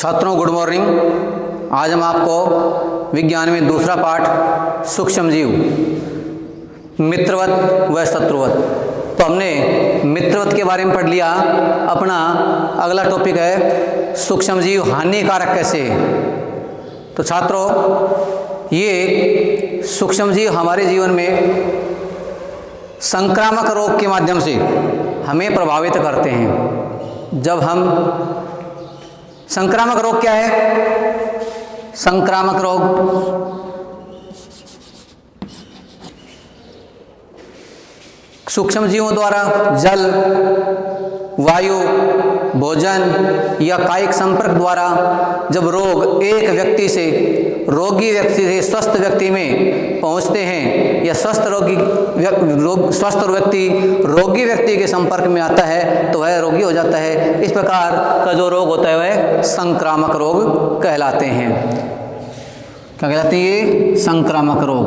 छात्रों good morning. आज हम आपको विज्ञान में दूसरा पाठ सूक्ष्म जीव मित्रवत व शत्रुवत, तो हमने मित्रवत के बारे में पढ़ लिया। अपना अगला टॉपिक है सूक्ष्म जीव हानिकारक कैसे। तो छात्रों, ये सूक्ष्म जीव हमारे जीवन में संक्रामक रोग के माध्यम से हमें प्रभावित करते हैं। जब हम संक्रामक रोग क्या है? संक्रामक रोग सूक्ष्म जीवों द्वारा जल, वायु, भोजन या कायिक संपर्क द्वारा जब रोग एक व्यक्ति से रोगी व्यक्ति से स्वस्थ व्यक्ति में पहुंचते हैं या स्वस्थ व्यक्ति रोगी व्यक्ति के संपर्क में आता है तो वह रोगी हो जाता है। इस प्रकार का जो रोग होता है वह संक्रामक रोग कहलाते हैं। क्या कहलाते हैं ये? संक्रामक रोग।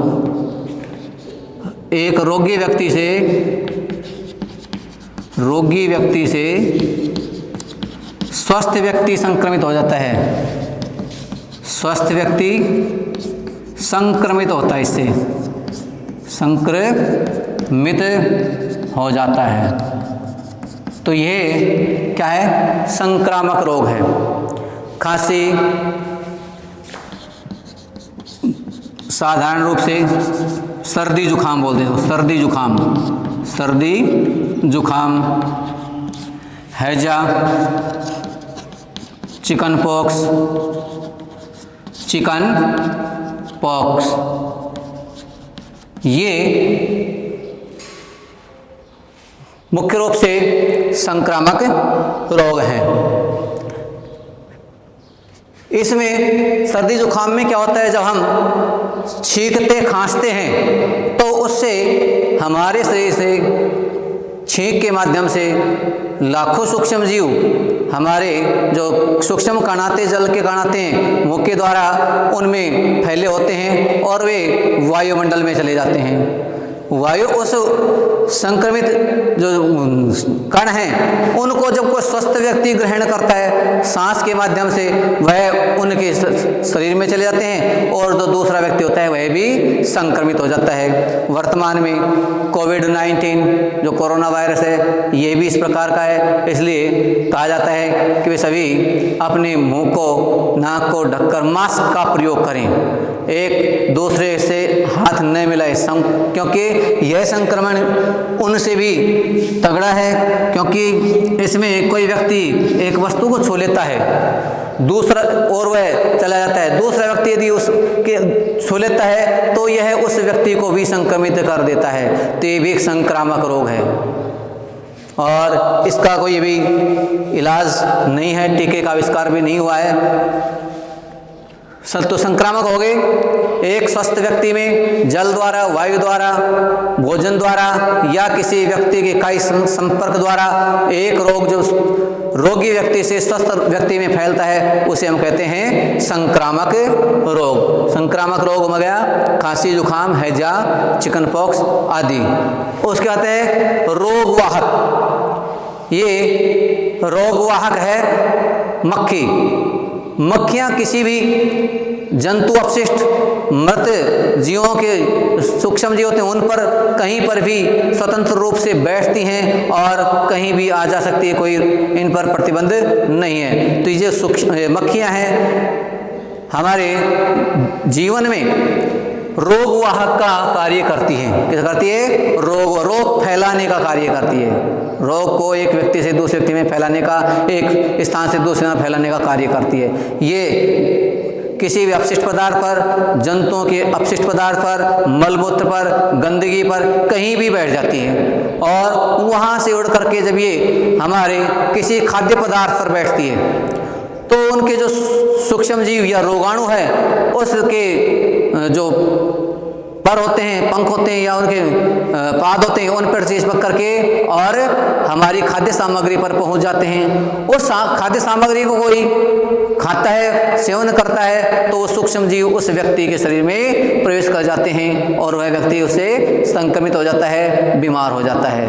एक रोगी व्यक्ति से स्वस्थ व्यक्ति संक्रमित हो जाता है। स्वस्थ व्यक्ति संक्रमित होता है, इससे संक्रमित हो जाता है। तो ये क्या है? संक्रामक रोग है। खांसी साधारण रूप से सर्दी जुखाम बोलते हैं। सर्दी जुखाम, हैजा, चिकन पॉक्स, ये मुख्य रूप से संक्रामक रोग हैं। इसमें सर्दी जुखाम में क्या होता है? जब हम छींकते खांसते हैं तो उससे हमारे शरीर से छींक के माध्यम से लाखों सूक्ष्म जीव हमारे जो सूक्ष्म कणाते, जल के कणाते हैं, मुख के द्वारा उनमें फैले होते हैं और वे वायुमंडल में चले जाते हैं। वायु उस संक्रमित जो कण हैं उनको जब कोई स्वस्थ व्यक्ति ग्रहण करता है सांस के माध्यम से, वह उनके शरीर में चले जाते हैं और जो दूसरा व्यक्ति होता है वह भी संक्रमित हो जाता है। वर्तमान में कोविड-19 जो कोरोना वायरस है ये भी इस प्रकार का है। इसलिए कहा जाता है कि वे सभी अपने मुंह को, नाक को ढककर मास्क का प्रयोग करें, एक दूसरे से हाथ न मिलाएं, क्योंकि यह संक्रमण उनसे भी तगड़ा है। क्योंकि इसमें कोई व्यक्ति एक वस्तु को छू लेता है दूसरा और वह चला जाता है, दूसरा व्यक्ति यदि उसके छू लेता है तो यह उस व्यक्ति को भी संक्रमित कर देता है। तो ये भी एक संक्रामक रोग है और इसका कोई भी इलाज नहीं है, टीके का आविष्कार भी नहीं हुआ है। तो संक्रामक हो गए एक स्वस्थ व्यक्ति में जल द्वारा, वायु द्वारा, भोजन द्वारा या किसी व्यक्ति के कायिक संपर्क द्वारा एक रोग जो रोगी व्यक्ति से स्वस्थ व्यक्ति में फैलता है उसे हम कहते हैं संक्रामक रोग। संक्रामक रोग हो गया खांसी, जुखाम, हैजा, चिकन पॉक्स आदि। उसके बाद है रोगवाहक। ये रोगवाहक है मक्खी। मक्खियाँ किसी भी जंतु अपशिष्ट मृत जीवों के सूक्ष्म जीव होते हैं उन पर कहीं पर भी स्वतंत्र रूप से बैठती हैं और कहीं भी आ जा सकती है, कोई इन पर प्रतिबंध नहीं है। तो ये सूक्ष्म मक्खियाँ हैं हमारे जीवन में रोगवाहक का कार्य करती हैं। क्या करती है? रोग फैलाने का कार्य करती है। रोग को एक व्यक्ति से दूसरे व्यक्ति में फैलाने का, एक स्थान से दूसरे में फैलाने का कार्य करती है। ये किसी भी अपशिष्ट पदार्थ पर, जंतुओं के अपशिष्ट पदार्थ पर, मलमूत्र पर, गंदगी पर कहीं भी बैठ जाती है और वहाँ से उड़ करके जब ये हमारे किसी खाद्य पदार्थ पर बैठती है तो उनके जो सूक्ष्म जीव या रोगाणु है उसके जो पर होते हैं, पंख होते हैं या उनके पाद होते हैं, उन पर चिपक करके और हमारी खाद्य सामग्री पर पहुंच जाते हैं। उस खाद्य सामग्री को कोई खाता है, सेवन करता है तो वो सूक्ष्म जीव उस व्यक्ति के शरीर में प्रवेश कर जाते हैं और वह व्यक्ति उससे संक्रमित हो जाता है, बीमार हो जाता है।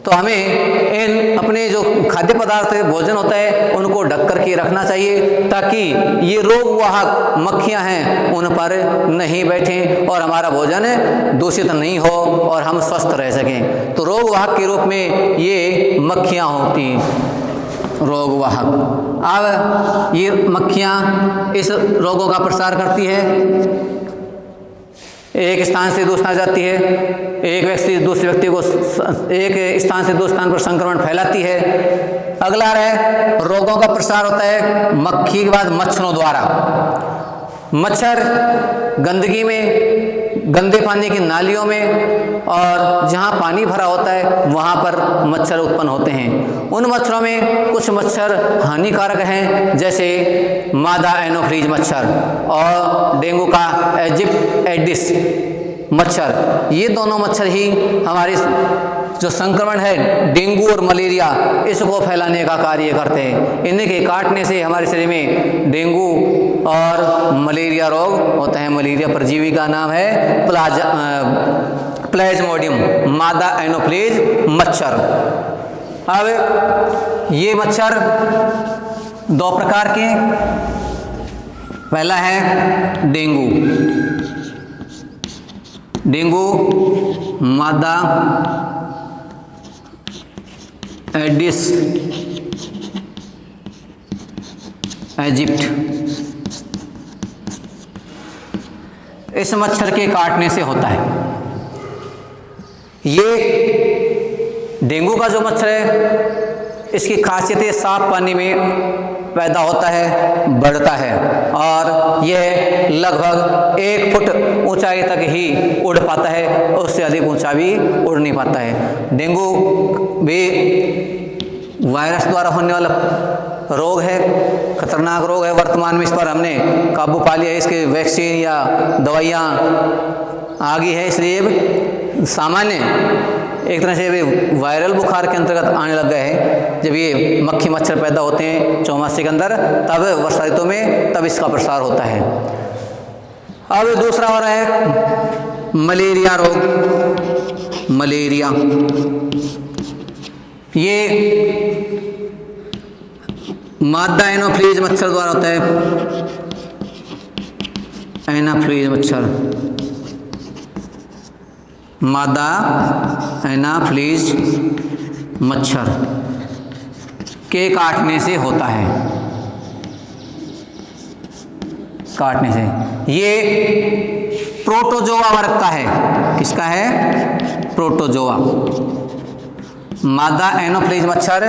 तो हमें इन अपने जो खाद्य पदार्थ भोजन होता है उनको ढक करके रखना चाहिए, ताकि ये रोग वाहक मक्खियां हैं उन पर नहीं बैठें और हमारा भोजन दूषित नहीं हो और हम स्वस्थ रह सकें। तो रोग वाहक के रूप में ये मक्खियां होती हैं, रोग वाहक। अब ये मक्खियां इस रोगों का प्रसार करती है, एक स्थान से दूसरे स्थान जाती है, एक व्यक्ति दूसरे व्यक्ति को एक स्थान से दूसरे स्थान पर संक्रमण फैलाती है। अगला है रोगों का प्रसार होता है मक्खी के बाद मच्छरों द्वारा। मच्छर गंदगी में, गंदे पानी की नालियों में और जहाँ पानी भरा होता है वहाँ पर मच्छर उत्पन्न होते हैं। उन मच्छरों में कुछ मच्छर हानिकारक हैं, जैसे मादा एनोफ्लीज मच्छर और डेंगू का इजिप्ट एडिस मच्छर। ये दोनों मच्छर ही हमारे जो संक्रमण है डेंगू और मलेरिया इसको फैलाने का कार्य करते हैं। इन्हीं के काटने से हमारे शरीर में डेंगू और मलेरिया रोग होता है। मलेरिया परजीवी का नाम है प्लाज्मोडियम मादा एनोफ्लीज मच्छर। अब ये मच्छर दो प्रकार के, पहला है डेंगू मादा एडिस इजिप्ट। इस मच्छर के काटने से होता है। ये डेंगू का जो मच्छर है इसकी खासियत साफ पानी में पैदा होता है, बढ़ता है और यह लगभग 1 फुट ऊंचाई तक ही उड़ पाता है, उससे अधिक ऊंचा भी उड़ नहीं पाता है। डेंगू भी वायरस द्वारा होने वाला रोग है, खतरनाक रोग है। वर्तमान में इस पर हमने काबू पा लिया है, इसके वैक्सीन या दवाइयाँ आ गई है, इसलिए सामान्य एक तरह से वे वायरल बुखार के अंतर्गत आने लग गए हैं। जब ये मक्खी मच्छर पैदा होते हैं चौमासे के अंदर, तब वर्षा ऋतु में तब इसका प्रसार होता है। अब दूसरा हो रहा है मलेरिया रोग। मलेरिया ये मादा एनोफ्लीज मच्छर द्वारा होता है। एनाफ्लीज मच्छर, मादा एनाफ्लीज मच्छर के काटने से होता है। काटने से ये प्रोटोजोआ वर्ग का है। किसका है? प्रोटोजोआ। मादा एनोफ्लीज मच्छर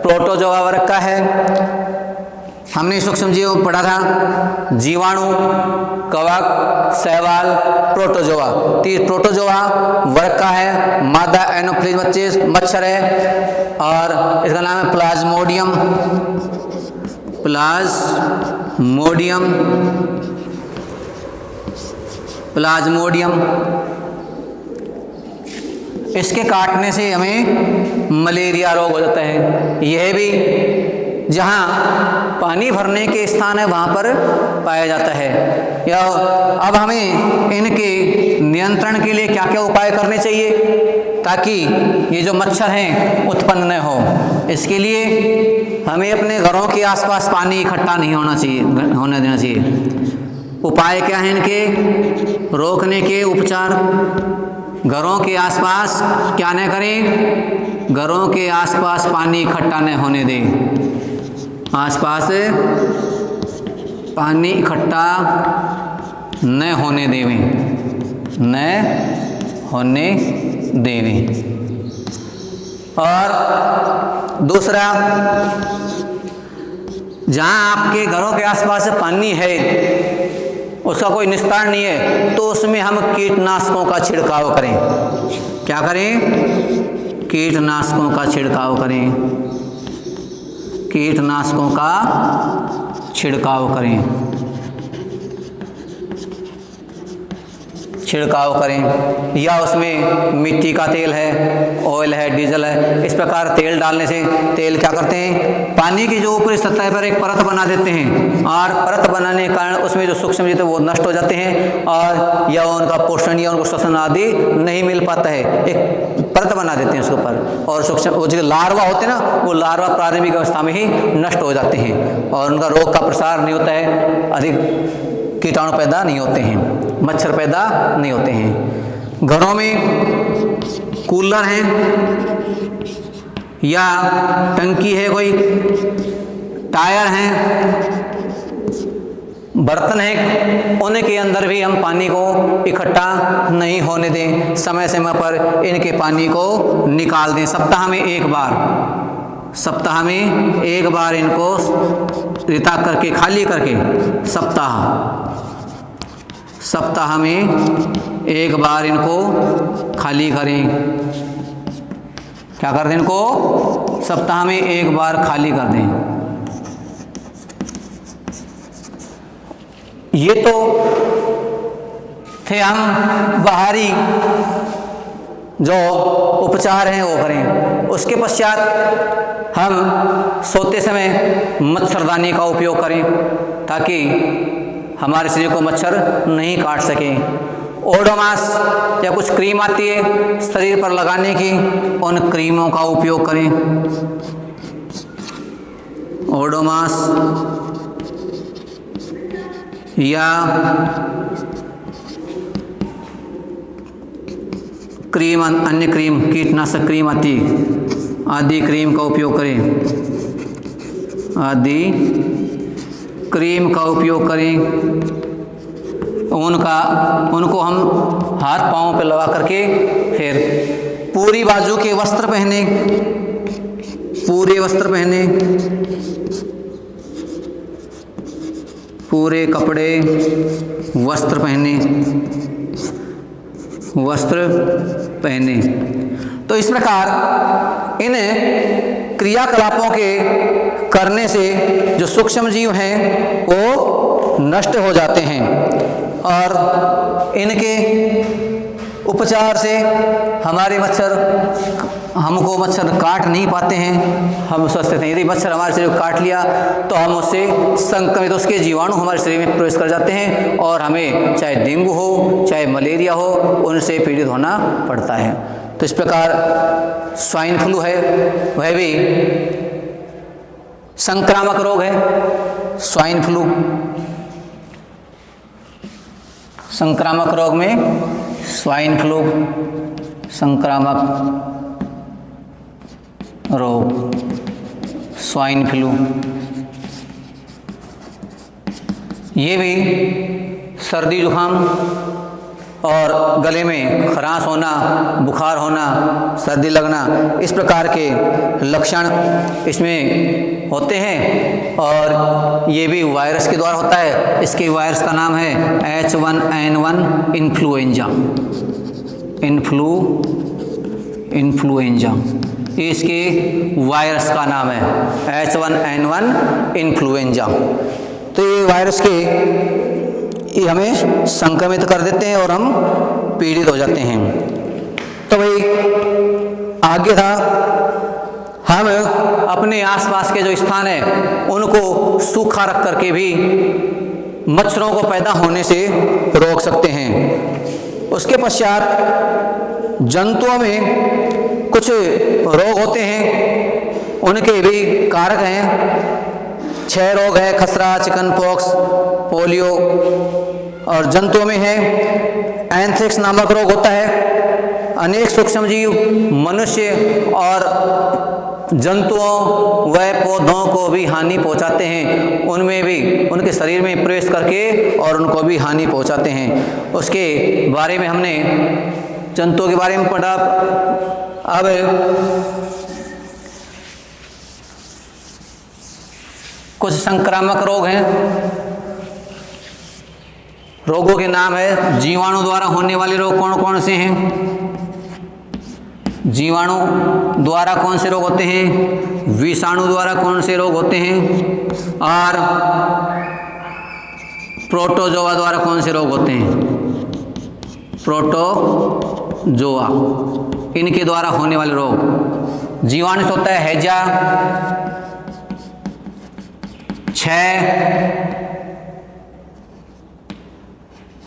प्रोटोजोआ वर्ग का है। हमने सूक्ष्म जीव पढ़ा था, जीवाणु, कवक, शैवाल, प्रोटोजोआ। प्रोटोजोआ वर्ग का है, मादा एनोफ्लीज मच्छर है और इसका नाम है प्लाज्मोडियम। प्लाज्मोडियम। इसके काटने से हमें मलेरिया रोग हो जाता है। यह भी जहाँ पानी भरने के स्थान है वहाँ पर पाया जाता है। या अब हमें इनके नियंत्रण के लिए क्या क्या उपाय करने चाहिए ताकि ये जो मच्छर हैं उत्पन्न न हो। इसके लिए हमें अपने घरों के आसपास पानी इकट्ठा नहीं होने देना चाहिए। उपाय क्या हैं इनके रोकने के? उपचार, घरों के आसपास क्या न करें? घरों के आसपास पानी इकट्ठा न होने दें। आसपास पानी इकट्ठा न होने देवें, न होने देवें। और दूसरा, जहाँ आपके घरों के आसपास पानी है उसका कोई निस्तार नहीं है तो उसमें हम कीटनाशकों का छिड़काव करें। क्या करें? कीटनाशकों का छिड़काव करें। कीटनाशकों का छिड़काव करें। छिड़काव करें, या उसमें मिट्टी का तेल है, ऑयल है, डीजल है, इस प्रकार तेल डालने से तेल क्या करते हैं, पानी की जो ऊपरी सतह पर एक परत बना देते हैं, और परत बनाने के कारण उसमें जो सूक्ष्म जीव वो नष्ट हो जाते हैं, और या उनका पोषण या उनको श्वसन आदि नहीं मिल पाता है। एक परत बना देते हैं उसके ऊपर, और सूक्ष्म वो जो लार्वा होते हैं ना, वो लार्वा प्रारंभिक अवस्था में ही नष्ट हो जाते हैं, और उनका रोग का प्रसार नहीं होता है, अधिक कीटाणु पैदा नहीं होते हैं, मच्छर पैदा नहीं होते हैं। घरों में कूलर है या टंकी है, कोई टायर है, बर्तन है, उनके अंदर भी हम पानी को इकट्ठा नहीं होने दें, समय समय पर इनके पानी को निकाल दें। सप्ताह में एक बार इनको रिता करके, खाली करके, सप्ताह में एक बार इनको खाली करें। क्या कर दें इनको? सप्ताह में एक बार खाली कर दें। ये तो थे हम बाहरी जो उपचार हैं वो करें। उसके पश्चात हम सोते समय मच्छरदानी का उपयोग करें ताकि हमारे शरीर को मच्छर नहीं काट सके। ओडोमॉस या कुछ क्रीम आती है शरीर पर लगाने की, उन क्रीमों का उपयोग करें। ओडोमॉस या क्रीम, अन्य क्रीम, कीटनाशक क्रीम आती आदि क्रीम का उपयोग करें, आदि क्रीम का उपयोग करें। उनको हम हाथ पाँव पे लगा करके फिर पूरी बाजू के वस्त्र पहने, पूरे वस्त्र पहने, पूरे कपड़े वस्त्र पहने। तो इस प्रकार इन क्रियाकलापों के करने से जो सूक्ष्म जीव हैं वो नष्ट हो जाते हैं, और इनके उपचार से हमको मच्छर काट नहीं पाते हैं, हम स्वस्थ रहते हैं। यदि मच्छर हमारे शरीर को काट लिया तो हम उससे संक्रमित, उसके जीवाणु हमारे शरीर में प्रवेश कर जाते हैं और हमें चाहे डेंगू हो चाहे मलेरिया हो उनसे पीड़ित होना पड़ता है। तो इस प्रकार स्वाइन फ्लू है, वह भी संक्रामक रोग है। स्वाइन फ्लू संक्रामक रोग में स्वाइन फ्लू संक्रामक रोग, स्वाइन फ्लू, ये भी सर्दी जुकाम और गले में खराश होना, बुखार होना, सर्दी लगना, इस प्रकार के लक्षण इसमें होते हैं। और ये भी वायरस के द्वारा होता है। इसके वायरस का नाम है H1N1 इन्फ्लुएंजा। इसके वायरस का नाम है H1N1 इन्फ्लुएंजा। तो ये वायरस के ये हमें संक्रमित कर देते हैं और हम पीड़ित हो जाते हैं। तो भाई आगे था, हम अपने आसपास के जो स्थान है उनको सूखा रख करके भी मच्छरों को पैदा होने से रोक सकते हैं। उसके पश्चात जंतुओं में कुछ रोग होते हैं, उनके भी कारक हैं। क्षय रोग है, खसरा, चिकन पॉक्स, पोलियो, और जंतुओं में है एंथ्रेक्स नामक रोग होता है। अनेक सूक्ष्मजीव मनुष्य और जंतुओं व पौधों को भी हानि पहुंचाते हैं, उनमें भी उनके शरीर में प्रवेश करके और उनको भी हानि पहुंचाते हैं। उसके बारे में हमने जंतुओं के बारे में पढ़ा। अब कुछ संक्रामक रोग हैं। रोगों के नाम है, जीवाणु द्वारा होने वाले रोग कौन कौन से हैं? जीवाणु द्वारा कौन से रोग होते हैं? विषाणु द्वारा कौन से रोग होते हैं? और प्रोटोजोआ द्वारा कौन से रोग होते हैं? प्रोटोजोआ, इनके द्वारा होने वाले रोग। जीवाणु से होता है हैजा, क्षय,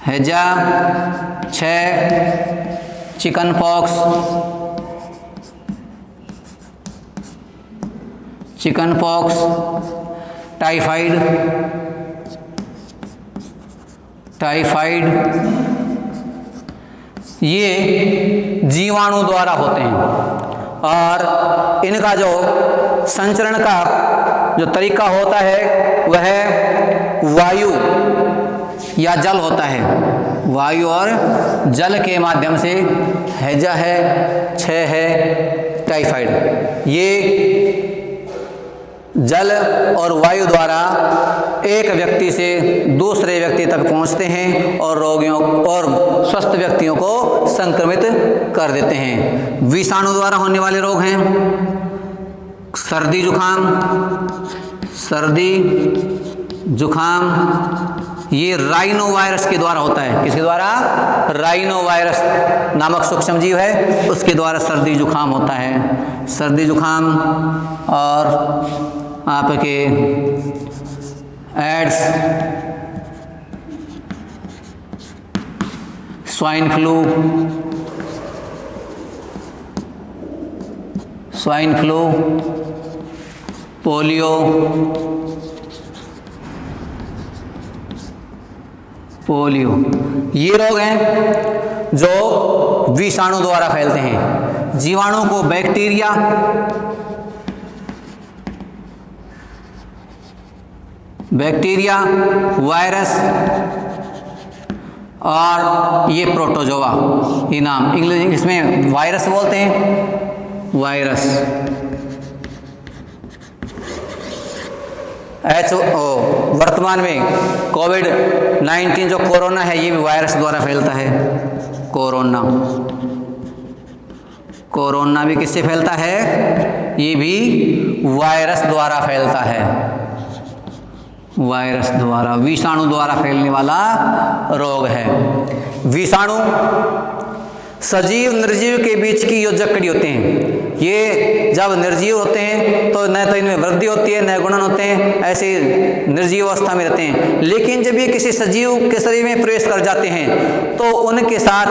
हैजा, क्षय, चिकन पॉक्स, टाइफाइड, ये जीवाणु द्वारा होते हैं। और इनका जो संचरण का जो तरीका होता है वह वायु या जल होता है। वायु और जल के माध्यम से हैजा है, क्षय है, टाइफाइड, ये जल और वायु द्वारा एक व्यक्ति से दूसरे व्यक्ति तक पहुंचते हैं और रोगियों और स्वस्थ व्यक्तियों को संक्रमित कर देते हैं। विषाणु द्वारा होने वाले रोग हैं सर्दी जुखाम, ये राइनो वायरस के द्वारा होता है। किसके द्वारा? राइनो वायरस नामक सूक्ष्म जीव है, उसके द्वारा सर्दी जुखाम होता है। सर्दी जुखाम और आपके एड्स, स्वाइन फ्लू, पोलियो, ये रोग हैं जो विषाणु द्वारा फैलते हैं। जीवाणु को बैक्टीरिया, वायरस और ये प्रोटोजोआ, ये नाम इंग्लिश में वायरस बोलते हैं। वायरस वर्तमान में कोविड-19 जो कोरोना है, ये भी वायरस द्वारा फैलता है। कोरोना भी किससे फैलता है? ये भी वायरस द्वारा फैलता है। वायरस द्वारा, विषाणु द्वारा फैलने वाला रोग है। विषाणु सजीव निर्जीव के बीच की योजक कड़ी होते हैं। ये जब निर्जीव होते हैं तो न तो इनमें वृद्धि होती है न गुणन होते हैं, ऐसे निर्जीव अवस्था में रहते हैं। लेकिन जब ये किसी सजीव के शरीर में प्रवेश कर जाते हैं तो उनके साथ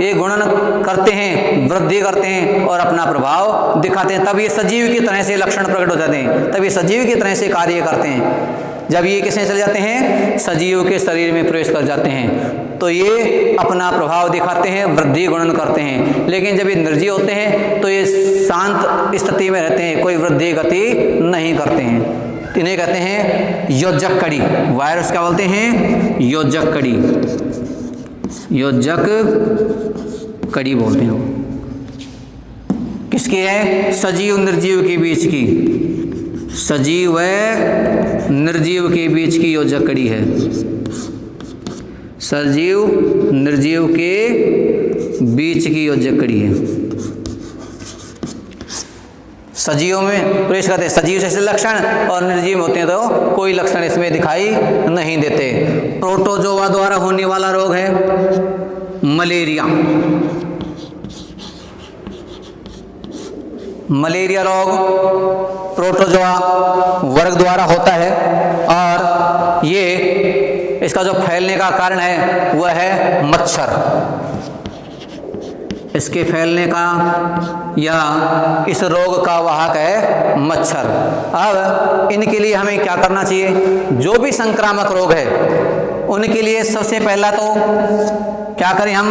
ये गुणन करते हैं, वृद्धि करते हैं और अपना प्रभाव दिखाते हैं। तब ये सजीव की तरह से लक्षण प्रकट हो जाते हैं, तब ये सजीव की तरह से कार्य करते हैं। जब ये किसमें चले जाते हैं? सजीव के शरीर में प्रवेश कर जाते हैं तो ये अपना प्रभाव दिखाते हैं, वृद्धि गुणन करते हैं। लेकिन जब ये निर्जीव होते हैं तो ये शांत स्थिति में रहते हैं, कोई वृद्धि गति नहीं करते हैं। इन्हें कहते हैं योजक कड़ी। वायरस क्या बोलते हैं? योजक कड़ी बोलते हैं। किसकी है? सजीव निर्जीव के बीच की, सजीव व निर्जीव के बीच की योजक कड़ी है। सजीव निर्जीव के बीच की योजक कड़ी है। सजीव में प्रवेश करते हैं, सजीव से लक्षण, और निर्जीव होते हैं तो कोई लक्षण इसमें दिखाई नहीं देते। प्रोटोजोआ द्वारा होने वाला रोग है मलेरिया रोग प्रोटोजोआ वर्ग द्वारा होता है और ये इसका जो फैलने का कारण है वह है मच्छर। इसके फैलने का या इस रोग का वाहक है मच्छर। अब इनके लिए हमें क्या करना चाहिए? जो भी संक्रामक रोग है उनके लिए सबसे पहला तो क्या करें? हम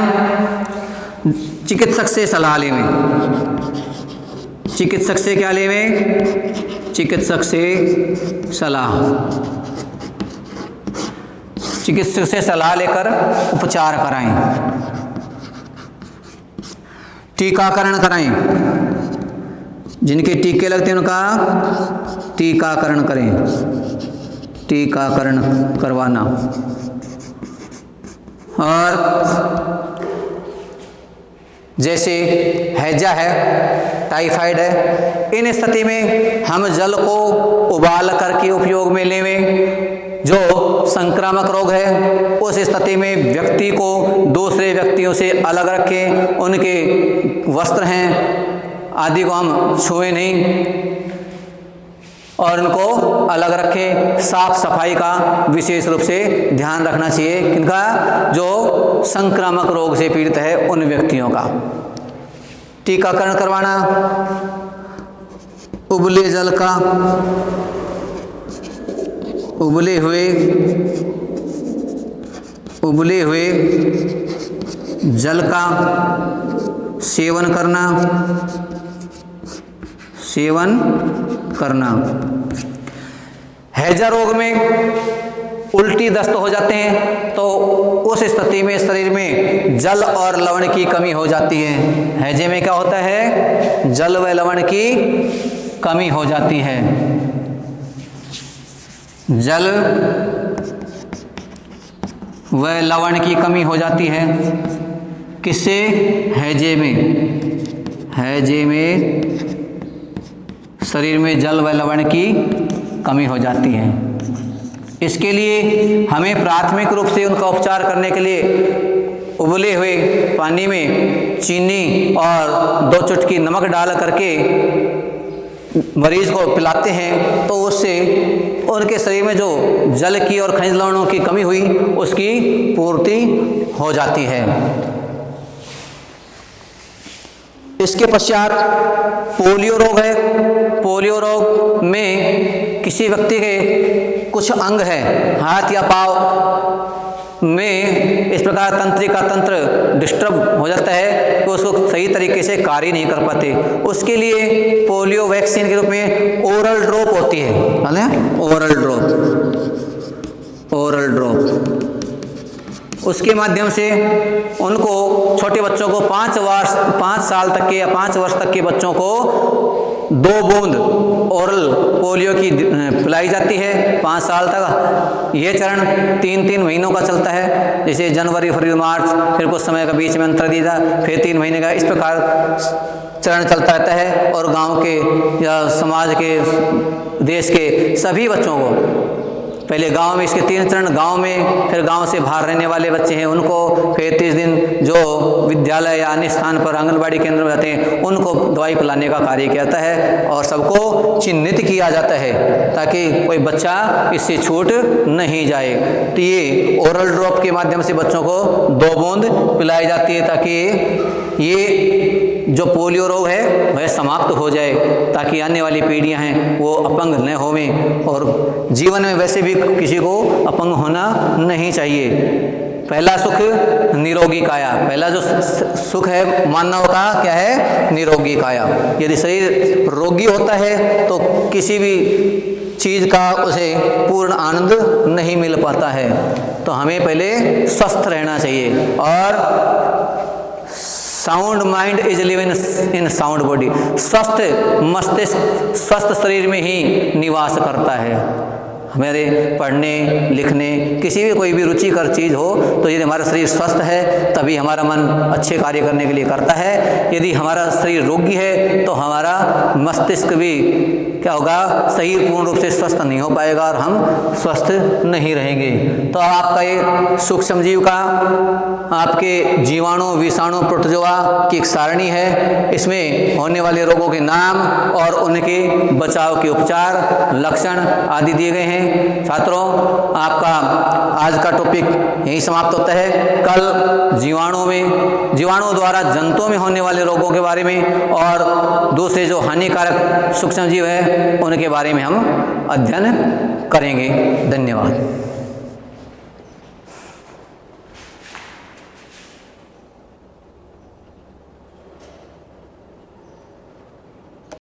चिकित्सक से सलाह लें। चिकित्सक से क्या लें? चिकित्सक से सलाह लेकर उपचार कराएं, टीकाकरण कराएं। जिनके टीके लगते हैं उनका टीकाकरण करें, टीकाकरण करवाना। और जैसे हैजा है, टाइफाइड है, इन स्थिति में हम जल को उबाल करके उपयोग में लेवें जो संक्रामक रोग है उस स्थिति में व्यक्ति को दूसरे व्यक्तियों से अलग रखें, उनके वस्त्र हैं आदि को हम छुएं नहीं और उनको अलग रखें। साफ सफाई का विशेष रूप से ध्यान रखना चाहिए, किनका, जो संक्रामक रोग से पीड़ित है उन व्यक्तियों का। टीकाकरण करवाना, उबले जल का, उबले हुए जल का सेवन करना। हैजा रोग में उल्टी दस्त हो जाते हैं तो उस स्थिति में शरीर में जल और लवण की कमी हो जाती है। हैजे में क्या होता है, जल व लवण की कमी हो जाती है। जल व लवण की कमी हो जाती है किससे, हैजे में शरीर में जल व लवण की कमी हो जाती है। इसके लिए हमें प्राथमिक रूप से उनका उपचार करने के लिए उबले हुए पानी में चीनी और 2 चुटकी नमक डाल करके मरीज को पिलाते हैं तो उससे उनके शरीर में जो जल की और खनिज लवणों की कमी हुई उसकी पूर्ति हो जाती है। इसके पश्चात पोलियो रोग है। पोलियो रोग में किसी व्यक्ति के कुछ अंग हैं, हाथ या पाँव में इस प्रकार तंत्रिका तंत्र डिस्टर्ब हो जाता है कि उसको सही तरीके से कार्य नहीं कर पाते। उसके लिए पोलियो वैक्सीन के रूप में ओरल ड्रॉप होती है, ओरल ड्रॉप। उसके माध्यम से उनको, छोटे बच्चों को 5 साल तक के या 5 वर्ष तक के बच्चों को 2 बूंद ओरल पोलियो की पिलाई जाती है 5 साल तक। ये चरण 3-3 महीनों का चलता है, जैसे जनवरी, फरवरी, मार्च, फिर कुछ समय का बीच में अंतर दिया जाता, फिर 3 महीने का, इस प्रकार चरण चलता रहता है। और गांव के या समाज के, देश के सभी बच्चों को पहले गांव में, इसके 3 चरण गांव में, फिर गांव से बाहर रहने वाले बच्चे हैं उनको, फिर 30 दिन जो विद्यालय या अन्य स्थान पर आंगनबाड़ी केंद्र में रहते हैं उनको दवाई पिलाने का कार्य किया जाता है और सबको चिन्हित किया जाता है ताकि कोई बच्चा इससे छूट नहीं जाए। तो ये ओरल ड्रॉप के माध्यम से बच्चों को 2 बूंद पिलाई जाती है ताकि ये जो पोलियो रोग है वह समाप्त हो जाए, ताकि आने वाली पीढ़ियां हैं वो अपंग न होवें। और जीवन में वैसे भी किसी को अपंग होना नहीं चाहिए। पहला सुख निरोगी काया, पहला जो सुख है मानव का क्या है, निरोगी काया। यदि शरीर रोगी होता है तो किसी भी चीज़ का उसे पूर्ण आनंद नहीं मिल पाता है। तो हमें पहले स्वस्थ रहना चाहिए। और sound mind is live in sound body, स्वस्थ मस्तिष्क स्वस्थ शरीर में ही निवास करता है। हमारे पढ़ने लिखने किसी भी कोई भी रुचिकर चीज़ हो तो यदि हमारा शरीर स्वस्थ है तभी हमारा मन अच्छे कार्य करने के लिए करता है। यदि हमारा शरीर रोगी है तो हमारा मस्तिष्क भी क्या होगा, शरीर पूर्ण रूप से स्वस्थ नहीं हो पाएगा और हम स्वस्थ नहीं रहेंगे। तो आपका ये सूक्ष्म जीव का, आपके जीवाणु, विषाणु, प्रोटोजोआ की एक सारणी है। इसमें होने वाले रोगों के नाम और उनके बचाव के उपचार, लक्षण आदि दिए गए हैं। छात्रों, आपका आज का टॉपिक यही समाप्त होता है। कल जीवाणु द्वारा जंतुओं में होने वाले रोगों के बारे में और दूसरे जो हानिकारक सूक्ष्म जीव है उनके बारे में हम अध्ययन करेंगे। धन्यवाद।